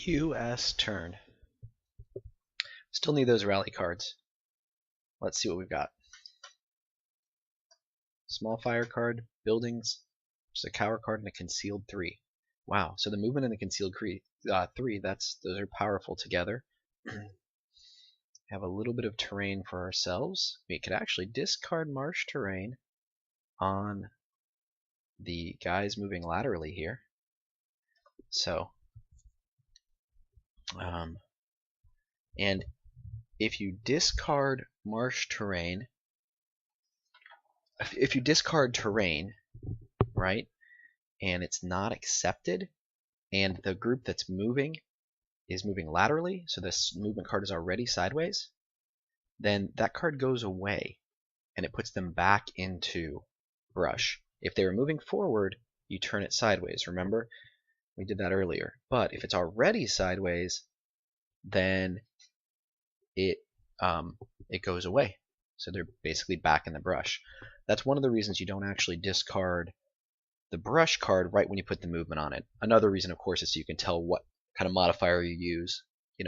US turn. Still need those rally cards. Let's see what we've got. Small fire card, buildings, just a cower card, and a concealed 3. Wow, so the movement and the concealed 3, those are powerful together. Have a little bit of terrain for ourselves. We could actually discard marsh terrain on the guys moving laterally here. So, and if you discard marsh terrain, if you discard terrain, right, and it's not accepted, and the group that's moving is moving laterally, so this movement card is already sideways, then that card goes away, and it puts them back into brush. If they were moving forward, you turn it sideways, remember? We did that earlier. But if it's already sideways, then it goes away. So they're basically back in the brush. That's one of the reasons you don't actually discard the brush card right when you put the movement on it. Another reason, of course, is so you can tell what kind of modifier you use,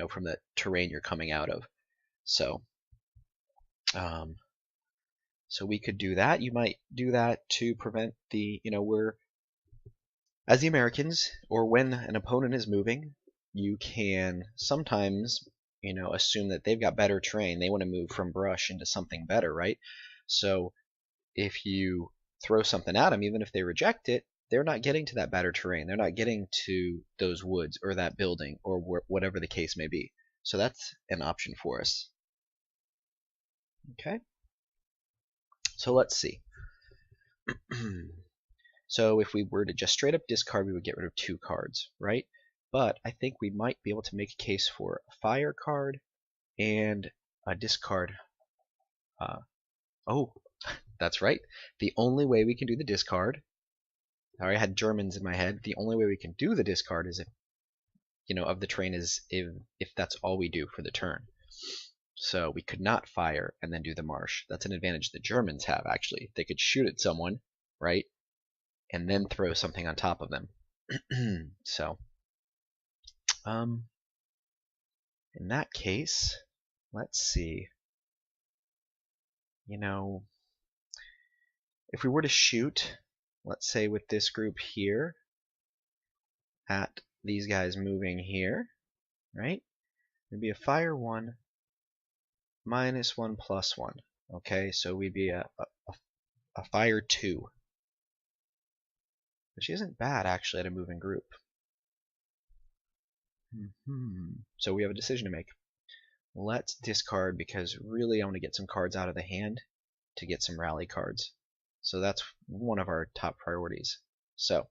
from the terrain you're coming out of. So, so we could do that. You might do that to prevent the, as the Americans, or when an opponent is moving, you can sometimes, assume that they've got better terrain. They want to move from brush into something better, right? So if you throw something at them, even if they reject it, they're not getting to that better terrain. They're not getting to those woods or that building or whatever the case may be. So that's an option for us. Okay. So let's see. So if we were to just straight up discard, we would get rid of 2 cards, right? But I think we might be able to make a case for a fire card and a discard. Oh, that's right. The only way we can do the discard, I had Germans in my head. The only way we can do the discard is if, of the terrain is if that's all we do for the turn. So we could not fire and then do the marsh. That's an advantage the Germans have, actually. They could shoot at someone, right? And then throw something on top of them. So, in that case, let's see. If we were to shoot, let's say with this group here, at these guys moving here, right? It'd be a fire 1, -1, +1. Okay, so we'd be a fire 2. Which isn't bad, actually, at a moving group. So we have a decision to make. Let's discard, because really I want to get some cards out of the hand to get some rally cards. So that's one of our top priorities. So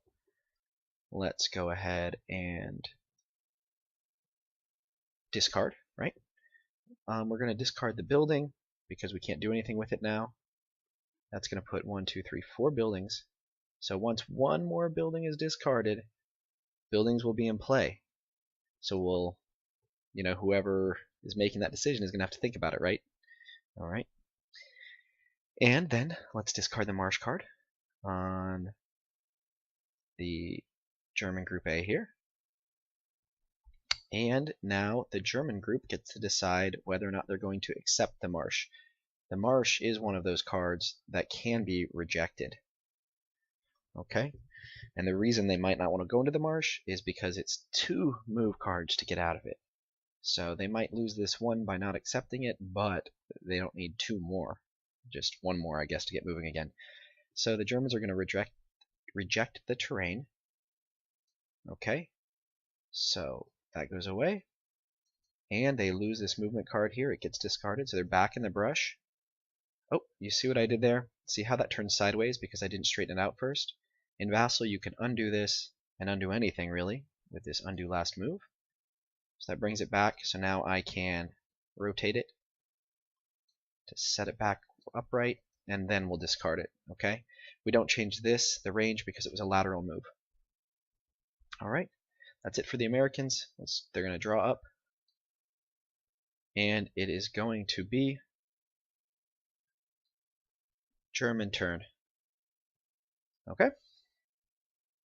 let's go ahead and discard, right? We're going to discard the building because we can't do anything with it now. That's going to put 1, 2, 3, 4 buildings. So once one more building is discarded, buildings will be in play. So we'll, whoever is making that decision is going to have to think about it, right? All right. And then let's discard the marsh card on the German group A here. And now the German group gets to decide whether or not they're going to accept the marsh. The marsh is one of those cards that can be rejected. Okay? And the reason they might not want to go into the marsh is because it's 2 move cards to get out of it. So they might lose this one by not accepting it, but they don't need 2 more. Just 1 more, I guess, to get moving again. So the Germans are going to reject the terrain. Okay? So that goes away. And they lose this movement card here. It gets discarded, so they're back in the brush. Oh, you see what I did there? See how that turns sideways because I didn't straighten it out first? In Vassal, you can undo this and undo anything, really, with this undo last move. So that brings it back. So now I can rotate it to set it back upright, and then we'll discard it. Okay? We don't change this, the range, because it was a lateral move. All right. That's it for the Americans. They're going to draw up. And it is going to be German turn. Okay?